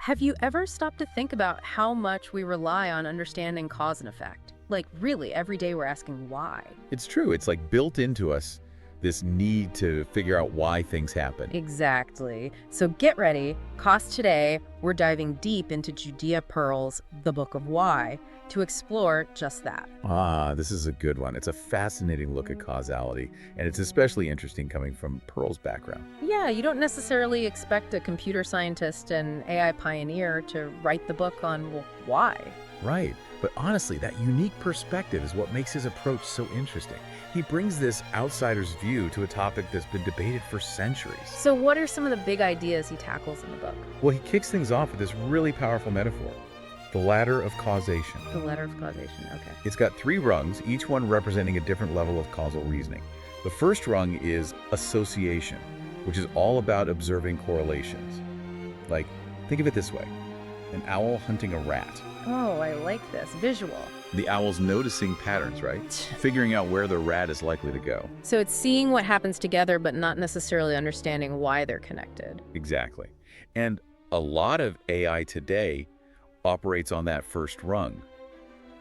Have you ever stopped to think about how much we rely on understanding cause and effect? Like, really, every day we're asking why. It's true. It's like built into us, this need to figure out why things happen. Exactly. So get ready, 'cause today we're diving deep into Judea Pearl's The Book of Why to explore just that. This is a good one. It's a fascinating look at causality, and it's especially interesting coming from Pearl's background. Yeah, you don't necessarily expect a computer scientist and AI pioneer to write the book on, well, why. Right. But honestly, that unique perspective is what makes his approach so interesting. He brings this outsider's view to a topic that's been debated for centuries. So what are some of the big ideas he tackles in the book? Well, he kicks things off with this really powerful metaphor, the ladder of causation. The ladder of causation, okay. It's got 3 rungs, each one representing a different level of causal reasoning. The first rung is association, which is all about observing correlations. Like, think of it this way, an owl hunting a rat. Oh, I like this. Visual. The owl's noticing patterns, right? Figuring out where the rat is likely to go. So it's seeing what happens together, but not necessarily understanding why they're connected. Exactly. And a lot of AI today operates on that first rung.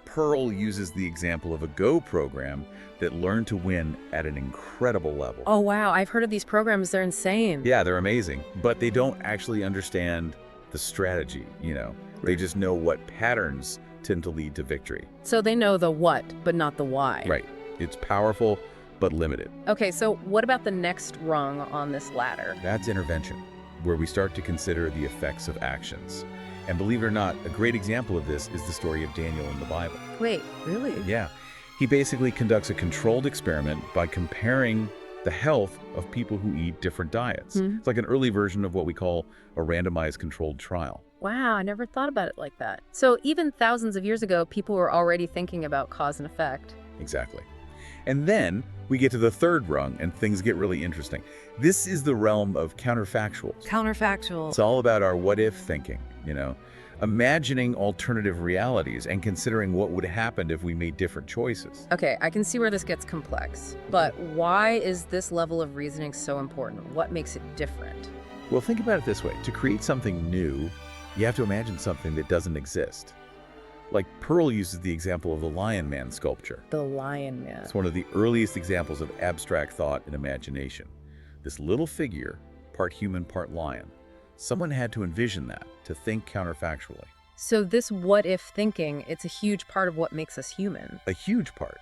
Pearl uses the example of a Go program that learned to win at an incredible level. Oh, wow. I've heard of these programs. They're insane. Yeah, they're amazing, but they don't actually understand the strategy, They just know what patterns tend to lead to victory. So they know the what, but not the why. Right. It's powerful, but limited. Okay, so what about the next rung on this ladder? That's intervention, where we start to consider the effects of actions. And believe it or not, a great example of this is the story of Daniel in the Bible. Wait, really? Yeah. He basically conducts a controlled experiment by comparing the health of people who eat different diets. It's like an early version of what we call a randomized controlled trial. Wow, I never thought about it like that. So even thousands of years ago, people were already thinking about cause and effect. Exactly. And then we get to the third rung and things get really interesting. This is the realm of counterfactuals. Counterfactual. It's all about our what-if thinking, imagining alternative realities and considering what would happen if we made different choices. Okay, I can see where this gets complex, but why is this level of reasoning so important? What makes it different? Well, think about it this way. To create something new, you have to imagine something that doesn't exist. Like Pearl uses the example of the Lion Man sculpture. The Lion Man. It's one of the earliest examples of abstract thought and imagination. This little figure, part human, part lion. Someone had to envision that, to think counterfactually. So this what-if thinking, it's a huge part of what makes us human. A huge part.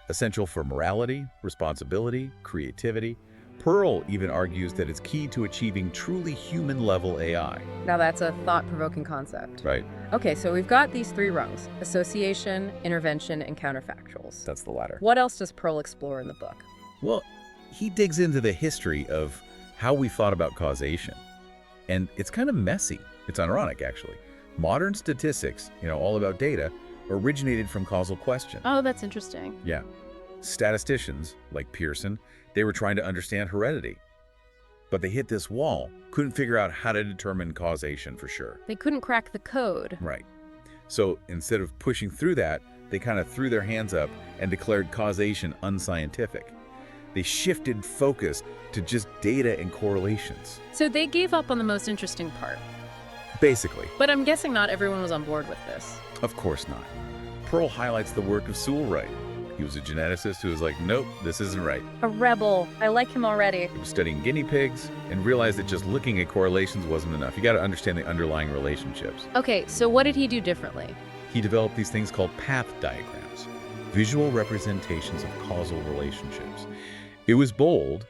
Essential for morality, responsibility, creativity. Pearl even argues that it's key to achieving truly human-level AI. Now that's a thought-provoking concept. Right. Okay, so we've got these 3 rungs: association, intervention, and counterfactuals. That's the latter. What else does Pearl explore in the book? Well, he digs into the history of how we thought about causation. And it's kind of messy. It's ironic, actually. Modern statistics, all about data, originated from causal questions. Oh, that's interesting. Yeah. Statisticians, like Pearson, they were trying to understand heredity. But they hit this wall, couldn't figure out how to determine causation for sure. They couldn't crack the code. Right. So instead of pushing through that, they kind of threw their hands up and declared causation unscientific. They shifted focus to just data and correlations. So they gave up on the most interesting part. Basically. But I'm guessing not everyone was on board with this. Of course not. Pearl highlights the work of Sewell Wright. He was a geneticist who was like, nope, this isn't right. A rebel. I like him already. He was studying guinea pigs and realized that just looking at correlations wasn't enough. You got to understand the underlying relationships. Okay, so what did he do differently? He developed these things called path diagrams, visual representations of causal relationships. It was bold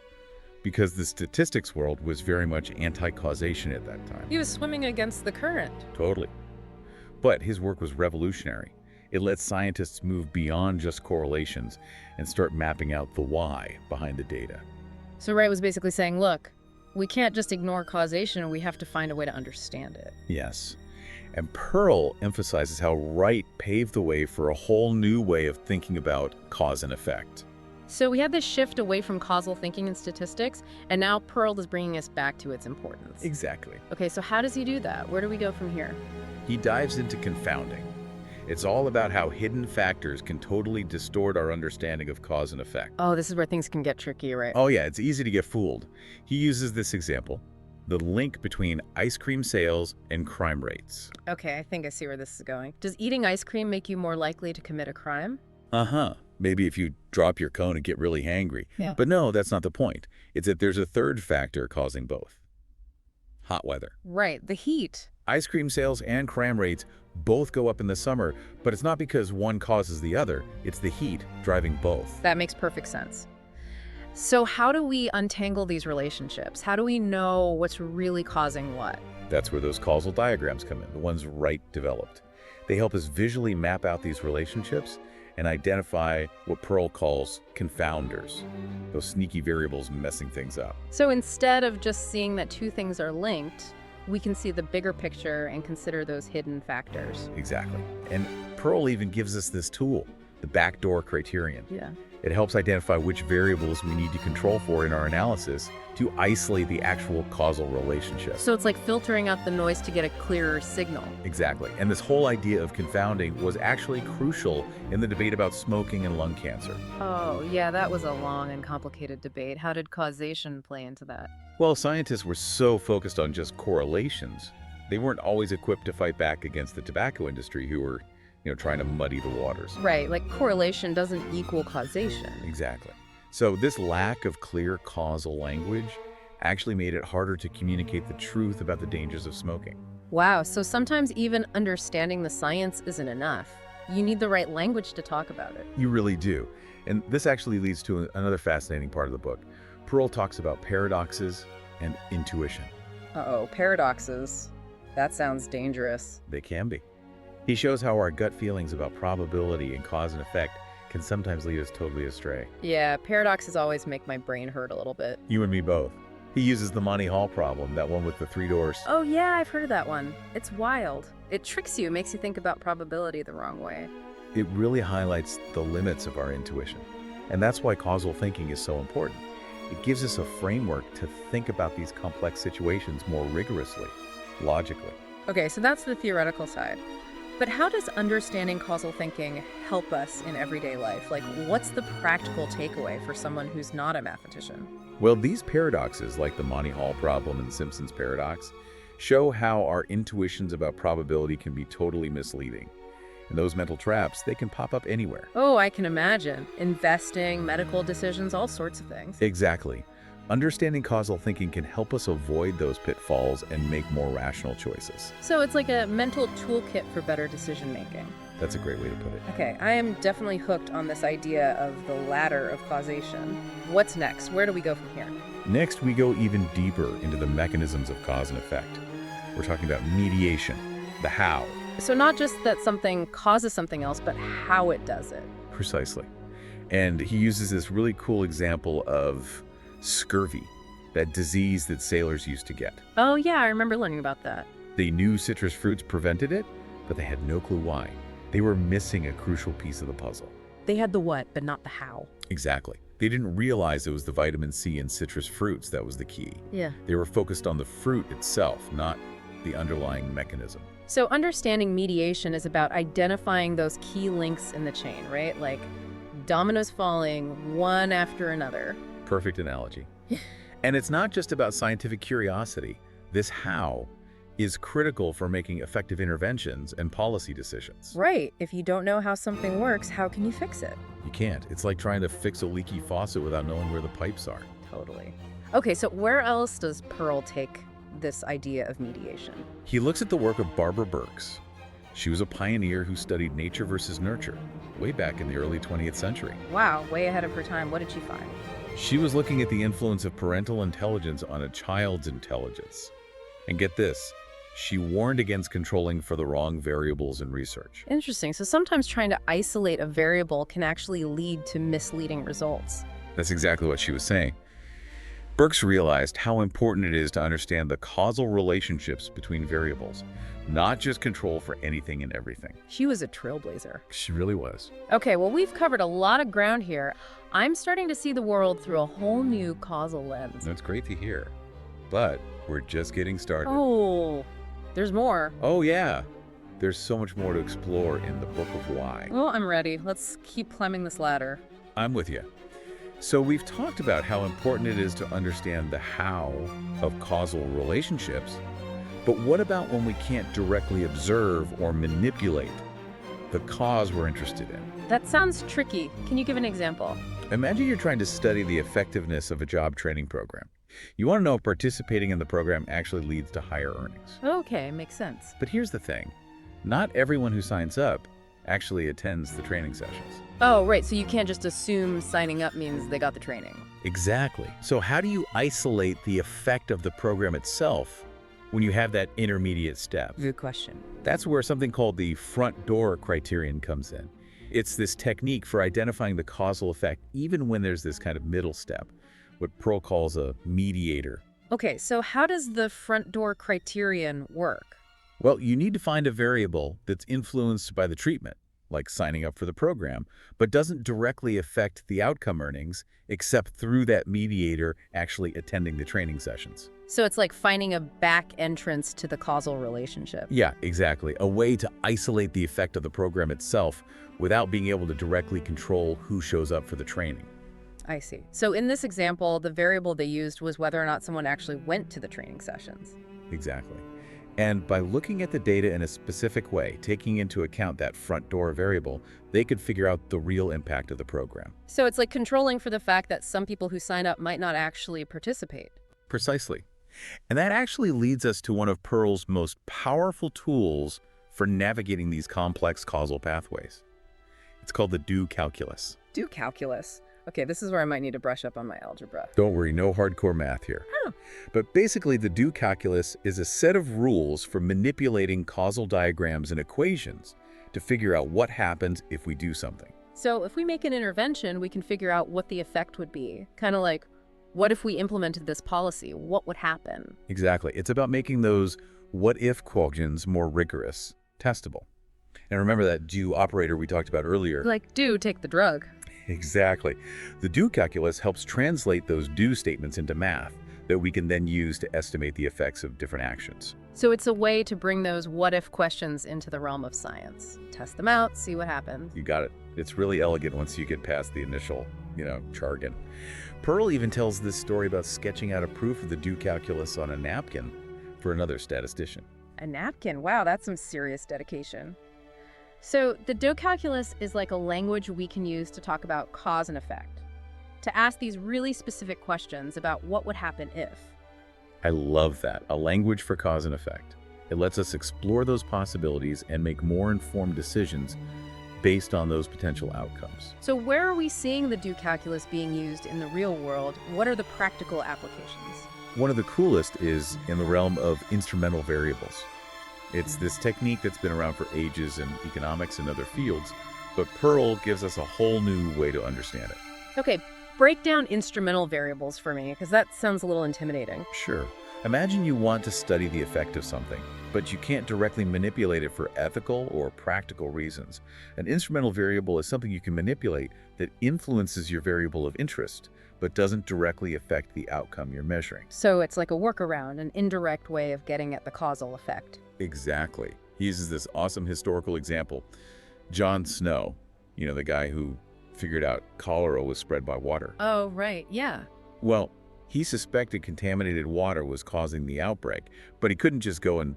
because the statistics world was very much anti-causation at that time. He was swimming against the current. Totally. But his work was revolutionary. It let scientists move beyond just correlations and start mapping out the why behind the data. So Wright was basically saying, look, we can't just ignore causation, we have to find a way to understand it. Yes. And Pearl emphasizes how Wright paved the way for a whole new way of thinking about cause and effect. So we had this shift away from causal thinking and statistics, and now Pearl is bringing us back to its importance. Exactly. Okay, so how does he do that? Where do we go from here? He dives into confounding. It's all about how hidden factors can totally distort our understanding of cause and effect. Oh, this is where things can get tricky, right? Oh yeah, it's easy to get fooled. He uses this example. the link between ice cream sales and crime rates. Okay, I think I see where this is going. Does eating ice cream make you more likely to commit a crime? Uh-huh. Maybe if you drop your cone and get really hangry. Yeah. But no, that's not the point. It's that there's a third factor causing both. Hot weather. Right, the heat. Ice cream sales and crime rates both go up in the summer, but it's not because one causes the other. It's the heat driving both. That makes perfect sense. So how do we untangle these relationships? How do we know what's really causing what? That's where those causal diagrams come in, the ones Wright developed. They help us visually map out these relationships and identify what Pearl calls confounders, those sneaky variables messing things up. So instead of just seeing that two things are linked, we can see the bigger picture and consider those hidden factors. Exactly. And Pearl even gives us this tool, the backdoor criterion. Yeah. It helps identify which variables we need to control for in our analysis to isolate the actual causal relationship. So it's like filtering out the noise to get a clearer signal. Exactly. And this whole idea of confounding was actually crucial in the debate about smoking and lung cancer. Oh, yeah, that was a long and complicated debate. How did causation play into that? Well, scientists were so focused on just correlations, they weren't always equipped to fight back against the tobacco industry who were, trying to muddy the waters. Right, like correlation doesn't equal causation. Exactly. So this lack of clear causal language actually made it harder to communicate the truth about the dangers of smoking. Wow, so sometimes even understanding the science isn't enough. You need the right language to talk about it. You really do. And this actually leads to another fascinating part of the book. Pearl talks about paradoxes and intuition. Uh-oh, paradoxes. That sounds dangerous. They can be. He shows how our gut feelings about probability and cause and effect can sometimes lead us totally astray. Yeah, paradoxes always make my brain hurt a little bit. You and me both. He uses the Monty Hall problem, that one with the 3 doors. Oh yeah, I've heard of that one. It's wild. It tricks you, makes you think about probability the wrong way. It really highlights the limits of our intuition. And that's why causal thinking is so important. It gives us a framework to think about these complex situations more rigorously, logically. Okay, so that's the theoretical side. But how does understanding causal thinking help us in everyday life? Like, what's the practical takeaway for someone who's not a mathematician? Well, these paradoxes, like the Monty Hall problem and Simpson's paradox, show how our intuitions about probability can be totally misleading. And those mental traps, they can pop up anywhere. Oh, I can imagine. Investing, medical decisions, all sorts of things. Exactly. Understanding causal thinking can help us avoid those pitfalls and make more rational choices. So it's like a mental toolkit for better decision making. That's a great way to put it. Okay, I am definitely hooked on this idea of the ladder of causation. What's next? Where do we go from here? Next, we go even deeper into the mechanisms of cause and effect. We're talking about mediation, the how. So not just that something causes something else, but how it does it. Precisely. And he uses this really cool example of scurvy, that disease that sailors used to get. Oh yeah, I remember learning about that. They knew citrus fruits prevented it, but they had no clue why. They were missing a crucial piece of the puzzle. They had the what, but not the how. Exactly. They didn't realize it was the vitamin C in citrus fruits that was the key. Yeah. They were focused on the fruit itself, not the underlying mechanism. So understanding mediation is about identifying those key links in the chain, right? Like dominoes falling one after another. Perfect analogy. And it's not just about scientific curiosity. This how is critical for making effective interventions and policy decisions. Right. If you don't know how something works, how can you fix it? You can't. It's like trying to fix a leaky faucet without knowing where the pipes are. Totally. Okay, so where else does Pearl take this idea of mediation? He looks at the work of Barbara Burks. She was a pioneer who studied nature versus nurture way back in the early 20th century. Wow, way ahead of her time. What did she find? She was looking at the influence of parental intelligence on a child's intelligence. And get this, she warned against controlling for the wrong variables in research. Interesting. So sometimes trying to isolate a variable can actually lead to misleading results. That's exactly what she was saying. Burks realized how important it is to understand the causal relationships between variables, not just control for anything and everything. She was a trailblazer. She really was. Okay, well, we've covered a lot of ground here. I'm starting to see the world through a whole new causal lens. That's great to hear. But we're just getting started. Oh, there's more. Oh, yeah. There's so much more to explore in the Book of Why. Well, I'm ready. Let's keep climbing this ladder. I'm with you. So we've talked about how important it is to understand the how of causal relationships, but what about when we can't directly observe or manipulate the cause we're interested in? That sounds tricky. Can you give an example? Imagine you're trying to study the effectiveness of a job training program. You want to know if participating in the program actually leads to higher earnings. Okay, makes sense. But here's the thing. Not everyone who signs up actually attends the training sessions. Oh, right. So you can't just assume signing up means they got the training. Exactly. So how do you isolate the effect of the program itself when you have that intermediate step? Good question. That's where something called the front door criterion comes in. It's this technique for identifying the causal effect even when there's this kind of middle step, what Pearl calls a mediator. Okay, so how does the front door criterion work? Well, you need to find a variable that's influenced by the treatment, like signing up for the program, but doesn't directly affect the outcome earnings except through that mediator actually attending the training sessions. So it's like finding a back entrance to the causal relationship. Yeah, exactly. A way to isolate the effect of the program itself without being able to directly control who shows up for the training. I see. So in this example, the variable they used was whether or not someone actually went to the training sessions. Exactly. And by looking at the data in a specific way, taking into account that front door variable, they could figure out the real impact of the program. So it's like controlling for the fact that some people who sign up might not actually participate. Precisely. And that actually leads us to one of Pearl's most powerful tools for navigating these complex causal pathways. It's called the do calculus. Do calculus. Okay, this is where I might need to brush up on my algebra. Don't worry, no hardcore math here. Oh. But basically, the do calculus is a set of rules for manipulating causal diagrams and equations to figure out what happens if we do something. So if we make an intervention, we can figure out what the effect would be. Kind of like, what if we implemented this policy? What would happen? Exactly. It's about making those what-if questions more rigorous, testable. And remember that do operator we talked about earlier? Like, do take the drug. Exactly. The do calculus helps translate those do statements into math that we can then use to estimate the effects of different actions. So it's a way to bring those what-if questions into the realm of science. Test them out, see what happens. You got it. It's really elegant once you get past the initial, jargon. Pearl even tells this story about sketching out a proof of the do calculus on a napkin for another statistician. A napkin? Wow, that's some serious dedication. So the do calculus is like a language we can use to talk about cause and effect, to ask these really specific questions about what would happen if. I love that. A language for cause and effect. It lets us explore those possibilities and make more informed decisions based on those potential outcomes. So where are we seeing the do calculus being used in the real world? What are the practical applications? One of the coolest is in the realm of instrumental variables. It's this technique that's been around for ages in economics and other fields, but Pearl gives us a whole new way to understand it. Okay, break down instrumental variables for me, because that sounds a little intimidating. Sure. Imagine you want to study the effect of something, but you can't directly manipulate it for ethical or practical reasons. An instrumental variable is something you can manipulate that influences your variable of interest, but doesn't directly affect the outcome you're measuring. So it's like a workaround, an indirect way of getting at the causal effect. Exactly. He uses this awesome historical example. John Snow, the guy who figured out cholera was spread by water. Oh, right, yeah. Well, he suspected contaminated water was causing the outbreak, but he couldn't just go and,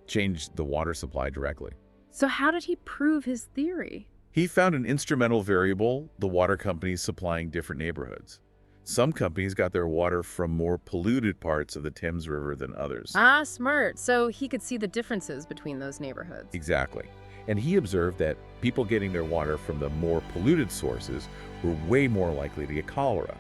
change the water supply directly. So how did he prove his theory? He found an instrumental variable, the water companies supplying different neighborhoods. Some companies got their water from more polluted parts of the Thames River than others. Ah, smart. So he could see the differences between those neighborhoods. Exactly. And he observed that people getting their water from the more polluted sources were way more likely to get cholera.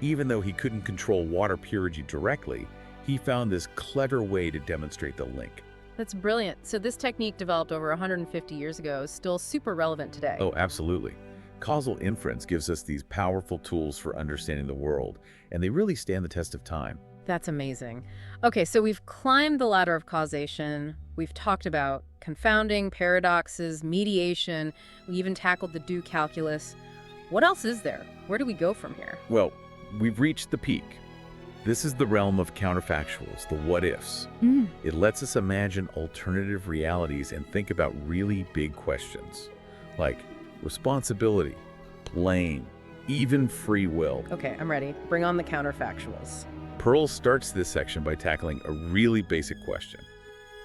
Even though he couldn't control water purity directly, he found this clever way to demonstrate the link. That's brilliant. So this technique developed over 150 years ago is still super relevant today. Oh, absolutely. Causal inference gives us these powerful tools for understanding the world, and they really stand the test of time. That's amazing. Okay, so we've climbed the ladder of causation. We've talked about confounding, paradoxes, mediation. We even tackled the do calculus. What else is there? Where do we go from here? Well, we've reached the peak. This is the realm of counterfactuals, the what-ifs. It lets us imagine alternative realities and think about really big questions, like responsibility, blame, even free will. Okay, I'm ready. Bring on the counterfactuals. Pearl starts this section by tackling a really basic question.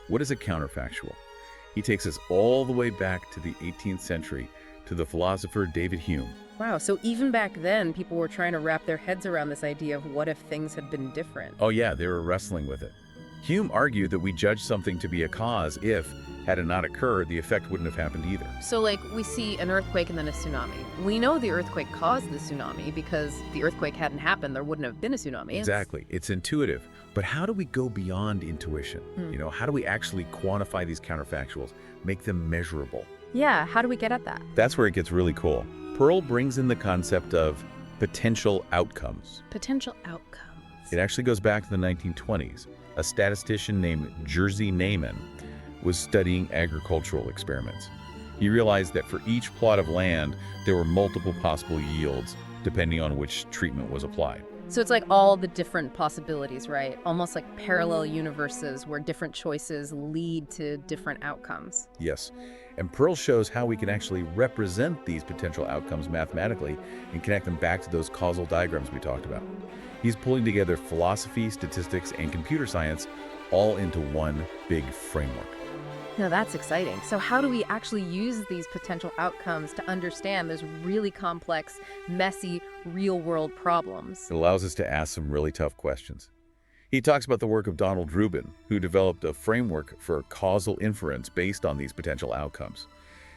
What is a counterfactual? He takes us all the way back to the 18th century to the philosopher David Hume. Wow, so even back then, people were trying to wrap their heads around this idea of what if things had been different. Oh yeah, they were wrestling with it. Hume argued that we judge something to be a cause if, had it not occurred, the effect wouldn't have happened either. So like we see an earthquake and then a tsunami. We know the earthquake caused the tsunami because if the earthquake hadn't happened, there wouldn't have been a tsunami. Exactly. It's intuitive. But how do we go beyond intuition? How do we actually quantify these counterfactuals, make them measurable? Yeah, how do we get at that? That's where it gets really cool. Pearl brings in the concept of potential outcomes. Potential outcomes. It actually goes back to the 1920s. A statistician named Jerzy Neyman was studying agricultural experiments. He realized that for each plot of land, there were multiple possible yields depending on which treatment was applied. So it's like all the different possibilities, right? Almost like parallel universes where different choices lead to different outcomes. Yes, and Pearl shows how we can actually represent these potential outcomes mathematically and connect them back to those causal diagrams we talked about. He's pulling together philosophy, statistics, and computer science all into one big framework. Now that's exciting. So how do we actually use these potential outcomes to understand those really complex, messy, real-world problems? It allows us to ask some really tough questions. He talks about the work of Donald Rubin, who developed a framework for causal inference based on these potential outcomes.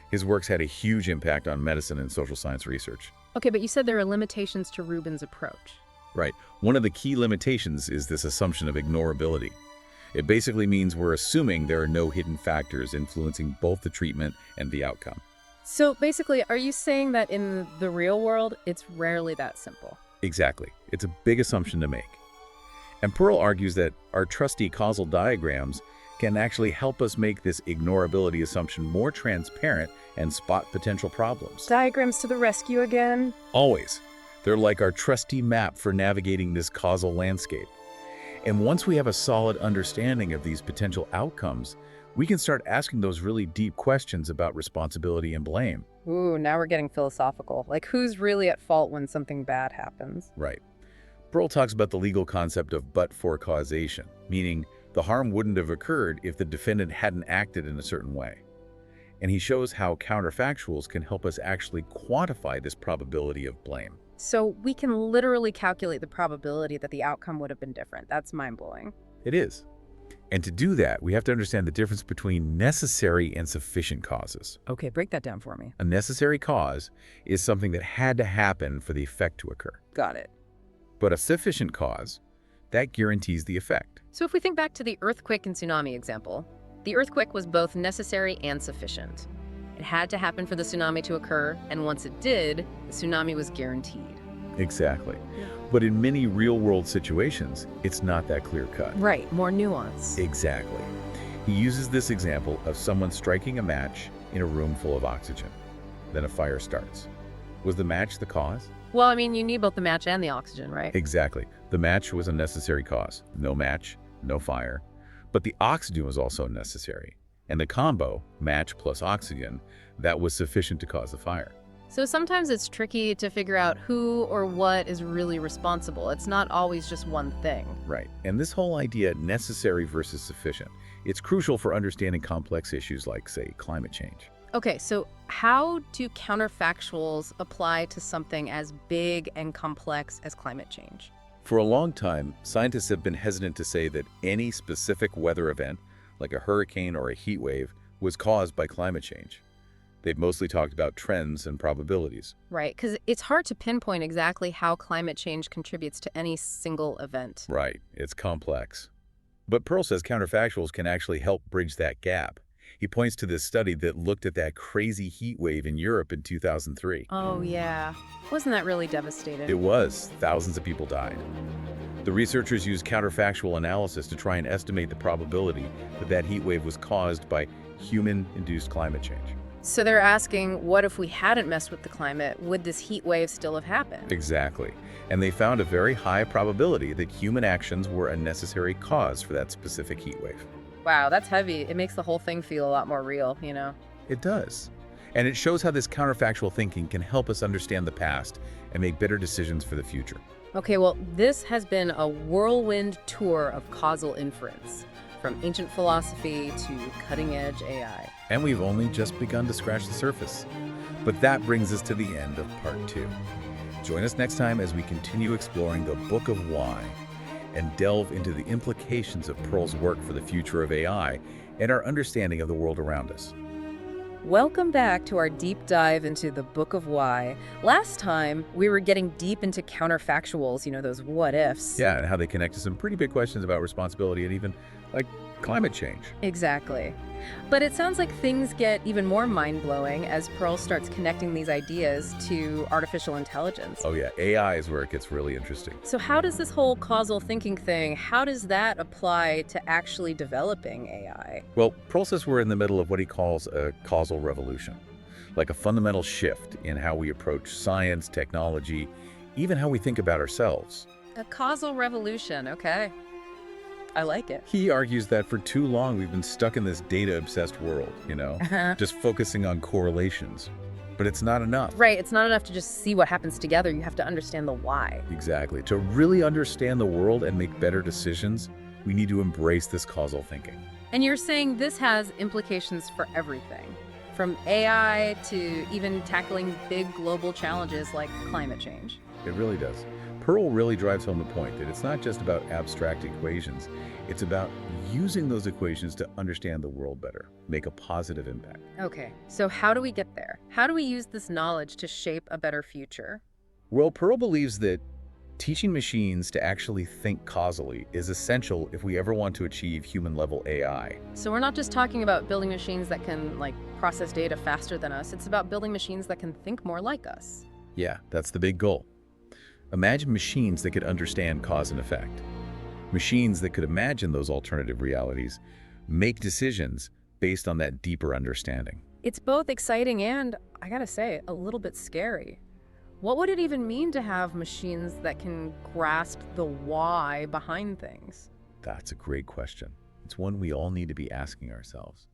His works had a huge impact on medicine and social science research. Okay, but you said there are limitations to Rubin's approach. Right. One of the key limitations is this assumption of ignorability. It basically means we're assuming there are no hidden factors influencing both the treatment and the outcome. So basically, are you saying that in the real world, it's rarely that simple? Exactly. It's a big assumption to make. And Pearl argues that our trusty causal diagrams can actually help us make this ignorability assumption more transparent and spot potential problems. Diagrams to the rescue again? Always. They're like our trusty map for navigating this causal landscape. And once we have a solid understanding of these potential outcomes, we can start asking those really deep questions about responsibility and blame. Ooh, now we're getting philosophical. Like, who's really at fault when something bad happens? Right. Pearl talks about the legal concept of but-for causation, meaning the harm wouldn't have occurred if the defendant hadn't acted in a certain way. And he shows how counterfactuals can help us actually quantify this probability of blame. So we can literally calculate the probability that the outcome would have been different. That's mind-blowing. It is. And to do that, we have to understand the difference between necessary and sufficient causes. Okay, break that down for me. A necessary cause is something that had to happen for the effect to occur. Got it. But a sufficient cause, that guarantees the effect. So if we think back to the earthquake and tsunami example, the earthquake was both necessary and sufficient. It had to happen for the tsunami to occur, and once it did, the tsunami was guaranteed. Exactly. But in many real-world situations, it's not that clear-cut. Right, more nuance. Exactly. He uses this example of someone striking a match in a room full of oxygen. Then a fire starts. Was the match the cause? Well, I mean, you need both the match and the oxygen, right? Exactly. The match was a necessary cause. No match, no fire. But the oxygen was also necessary. And the combo, match plus oxygen, that was sufficient to cause the fire. So sometimes it's tricky to figure out who or what is really responsible. It's not always just one thing. Right. And this whole idea, necessary versus sufficient, it's crucial for understanding complex issues like, say, climate change. Okay, so how do counterfactuals apply to something as big and complex as climate change? For a long time, scientists have been hesitant to say that any specific weather event, like a hurricane or a heat wave, was caused by climate change. They've mostly talked about trends and probabilities. Right, because it's hard to pinpoint exactly how climate change contributes to any single event. Right, it's complex. But Pearl says counterfactuals can actually help bridge that gap. He points to this study that looked at that crazy heat wave in Europe in 2003. Oh, yeah. Wasn't that really devastating? It was. Thousands of people died. The researchers used counterfactual analysis to try and estimate the probability that that heat wave was caused by human-induced climate change. So they're asking, what if we hadn't messed with the climate? Would this heat wave still have happened? Exactly. And they found a very high probability that human actions were a necessary cause for that specific heat wave. Wow, that's heavy. It makes the whole thing feel a lot more real, you know? It does. And it shows how this counterfactual thinking can help us understand the past and make better decisions for the future. Okay, well, this has been a whirlwind tour of causal inference, from ancient philosophy to cutting-edge AI. And we've only just begun to scratch the surface. But that brings us to the end of part 2. Join us next time as we continue exploring the Book of Why and delve into the implications of Pearl's work for the future of AI and our understanding of the world around us. Welcome back to our deep dive into the Book of Why. Last time, we were getting deep into counterfactuals, those what-ifs. Yeah, and how they connect to some pretty big questions about responsibility and even, climate change. Exactly. But it sounds like things get even more mind-blowing as Pearl starts connecting these ideas to artificial intelligence. Oh yeah, AI is where it gets really interesting. So how does this whole causal thinking thing, how does that apply to actually developing AI? Well, Pearl says we're in the middle of what he calls a causal revolution, like a fundamental shift in how we approach science, technology, even how we think about ourselves. A causal revolution, okay. I like it. He argues that for too long we've been stuck in this data-obsessed world, just focusing on correlations. But it's not enough. Right, it's not enough to just see what happens together. You have to understand the why. Exactly. To really understand the world and make better decisions, we need to embrace this causal thinking. And you're saying this has implications for everything, from AI to even tackling big global challenges like climate change. It really does. Pearl really drives home the point that it's not just about abstract equations, it's about using those equations to understand the world better, make a positive impact. Okay, so how do we get there? How do we use this knowledge to shape a better future? Well, Pearl believes that teaching machines to actually think causally is essential if we ever want to achieve human-level AI. So we're not just talking about building machines that can, process data faster than us. It's about building machines that can think more like us. Yeah, that's the big goal. Imagine machines that could understand cause and effect. Machines that could imagine those alternative realities, make decisions based on that deeper understanding. It's both exciting and, I gotta say, a little bit scary. What would it even mean to have machines that can grasp the why behind things? That's a great question. It's one we all need to be asking ourselves.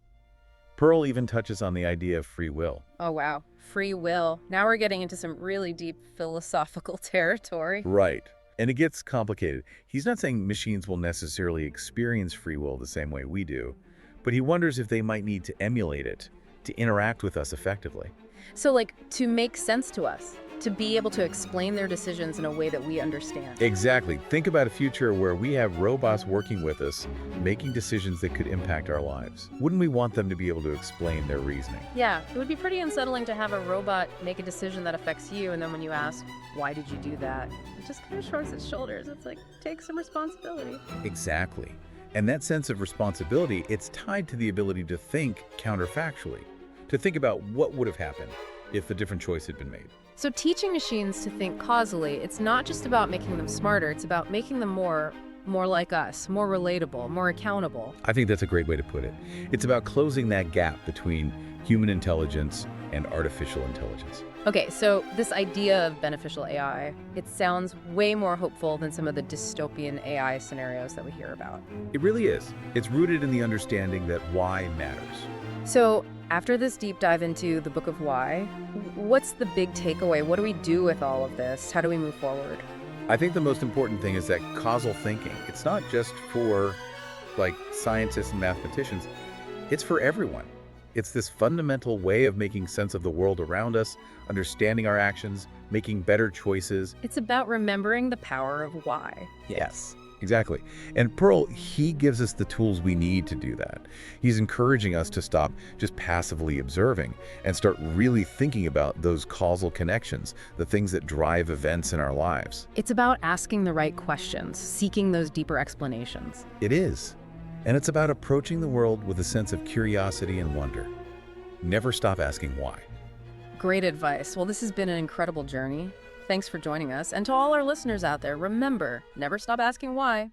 Pearl even touches on the idea of free will. Oh, wow. Free will. Now we're getting into some really deep philosophical territory. Right. And it gets complicated. He's not saying machines will necessarily experience free will the same way we do, but he wonders if they might need to emulate it to interact with us effectively. So, to make sense to us, to be able to explain their decisions in a way that we understand. Exactly. Think about a future where we have robots working with us, making decisions that could impact our lives. Wouldn't we want them to be able to explain their reasoning? Yeah, it would be pretty unsettling to have a robot make a decision that affects you, and then when you ask, why did you do that? It just kind of shrugs its shoulders. It's like, take some responsibility. Exactly. And that sense of responsibility, it's tied to the ability to think counterfactually, to think about what would have happened if a different choice had been made. So teaching machines to think causally, it's not just about making them smarter, it's about making them more like us, more relatable, more accountable. I think that's a great way to put it. It's about closing that gap between human intelligence and artificial intelligence. Okay, so this idea of beneficial AI, it sounds way more hopeful than some of the dystopian AI scenarios that we hear about. It really is. It's rooted in the understanding that why matters. So after this deep dive into the Book of Why, what's the big takeaway? What do we do with all of this? How do we move forward? I think the most important thing is that causal thinking, it's not just for scientists and mathematicians, it's for everyone. It's this fundamental way of making sense of the world around us, understanding our actions, making better choices. It's about remembering the power of why. Yes. Exactly. And Pearl, he gives us the tools we need to do that. He's encouraging us to stop just passively observing and start really thinking about those causal connections, the things that drive events in our lives. It's about asking the right questions, seeking those deeper explanations. It is. And it's about approaching the world with a sense of curiosity and wonder. Never stop asking why. Great advice. Well, this has been an incredible journey. Thanks for joining us. And to all our listeners out there, remember, never stop asking why.